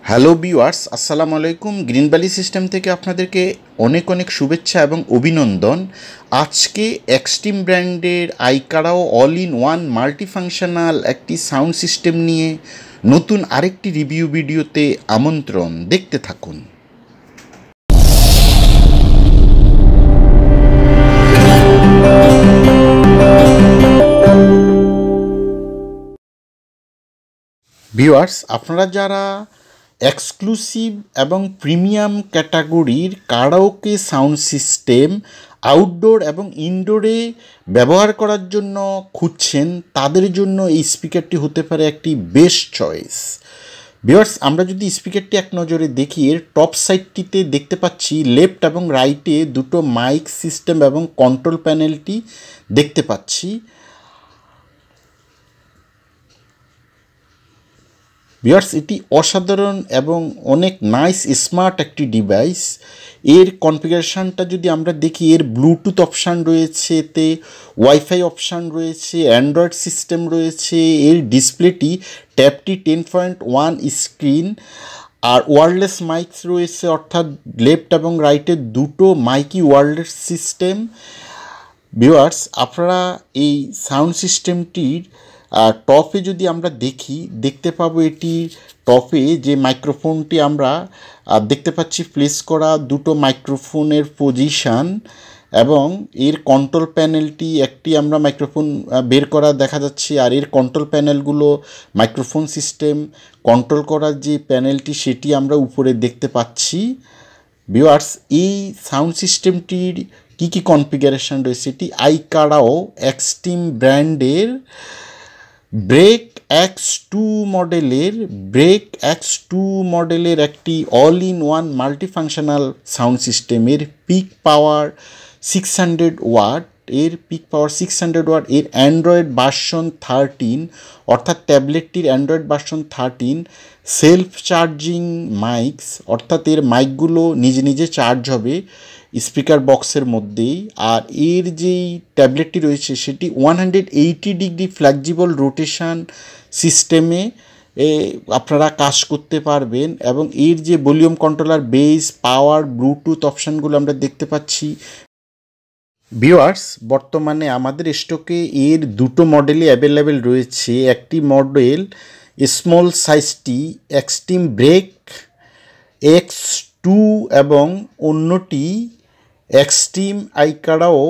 Hello viewers, আসসালামু আলাইকুম। Green valley system থেকে আপনাদেরকে অনেক অনেক শুভেচ্ছা এবং অভিনন্দন। আজকে এক্সট্রিম ব্র্যান্ডের আইকারাও অল ইন ওয়ান মাল্টিফাংশনাল একটি সাউন্ড সিস্টেম নিয়ে নতুন আরেকটি রিভিউ ভিডিওতে আমন্ত্রণ। দেখতে থাকুন। ভিউয়ার্স, আপনারা যারা এক্সক্লুসিভ এবং প্রিমিয়াম ক্যাটাগরির কারাওকে সাউন্ড সিস্টেম আউটডোর এবং ইনডোরে ব্যবহার করার জন্য খুঁজছেন, তাদের জন্য এই স্পিকারটি হতে পারে একটি বেস্ট চয়েস। ভিউয়ার্স, আমরা যদি স্পিকারটি এক নজরে দেখি, এর টপ সাইডটিতে দেখতে পাচ্ছি লেফট এবং রাইটে দুটো মাইক সিস্টেম এবং কন্ট্রোল প্যানেলটি দেখতে পাচ্ছি। ভিউয়ার্স, এটি অসাধারণ এবং অনেক নাইস স্মার্ট একটি ডিভাইস। এর কনফিগারেশনটা যদি আমরা দেখি, এর ব্লুটুথ অপশান রয়েছে, এতে ওয়াইফাই অপশান রয়েছে, অ্যান্ড্রয়েড সিস্টেম রয়েছে। এর ডিসপ্লেটি ট্যাবটি 10.1 স্ক্রিন আর ওয়্যারলেস মাইকস রয়েছে, অর্থাৎ লেফট এবং রাইটের দুটো মাইকই ওয়্যারলেস সিস্টেম। ভিউয়ার্স, আপনারা এই সাউন্ড সিস্টেমটির টপে যদি আমরা দেখতে পাবো, এটি টপে যে মাইক্রোফোনটি আমরা দেখতে পাচ্ছি প্লেস করা, দুটো মাইক্রোফোনের পজিশান এবং এর কন্ট্রোল প্যানেলটি একটি আমরা মাইক্রোফোন বের করা দেখা যাচ্ছে। আর এর কন্ট্রোল প্যানেলগুলো মাইক্রোফোন সিস্টেম কন্ট্রোল করার যে প্যানেলটি সেটি আমরা উপরে দেখতে পাচ্ছি। ভিউয়ার্স, এই সাউন্ড সিস্টেমটির কী কনফিগারেশন রয়েছে, এটি আইকারাও এক্সট্রিম ব্র্যান্ডের ব্রেক X2 মডেলের একটি all in one multifunctional sound সিস্টেমের পিক পাওয়ার 600 ওয়াট। এর পিক পাওয়ার 600 ওয়াট। এর অ্যান্ড্রয়েড ভার্সন 13, অর্থাৎ ট্যাবলেটটির Android version 13। Self charging mics, অর্থাৎ এর মাইকগুলো নিজে নিজে চার্জ হবে স্পিকার বক্সের মধ্যেই। আর এর যেই ট্যাবলেটটি রয়েছে সেটি 180 ডিগ্রি ফ্লেক্সিবল রোটেশন সিস্টেমে আপনারা কাজ করতে পারবেন। এবং এর যে ভলিউম কন্ট্রোলার, বেস, পাওয়ার, ব্লুটুথ অপশানগুলো আমরা দেখতে পাচ্ছি। ভিউয়ার্স, বর্তমানে আমাদের স্টকে এর দুটো মডেলই অ্যাভেলেবেল রয়েছে। একটি মডেল স্মল সাইজটি এক্সট্রিম ব্রেক X2 এবং অন্যটি এক্সট্রিম আইকারাও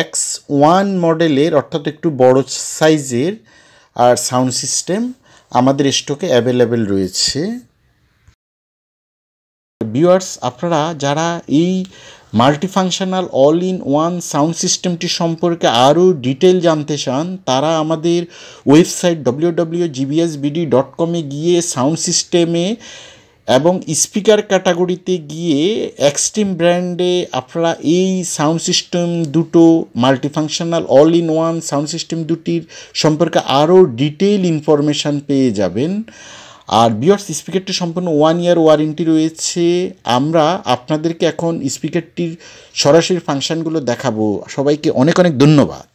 X1 মডেলের, অর্থাৎ একটু বড় সাইজের আর সাউন্ড সিস্টেম আমাদের স্টকে অ্যাভেলেবেল রয়েছে। ভিউয়ার্স, আপনারা যারা এই multifunctional all in one sound সিস্টেমটি সম্পর্কে আরও ডিটেল জানতে চান, তারা আমাদের ওয়েবসাইট www.gbsbd.com গিয়ে সাউন্ড সিস্টেমে এবং স্পিকার ক্যাটাগরিতে গিয়ে এক্সট্রিম ব্র্যান্ডে আপনারা এই সাউন্ড সিস্টেম দুটো multifunctional all in one sound system দুটির সম্পর্কে আরও ডিটেইল ইনফরমেশান পেয়ে যাবেন। আর ভিউয়ার্স, স্পিকারটি সম্পূর্ণ 1 ইয়ার ওয়ারেন্টি রয়েছে। আমরা আপনাদেরকে এখন স্পিকারটির সরাসরি ফাংশানগুলো দেখাবো। সবাইকে অনেক অনেক ধন্যবাদ।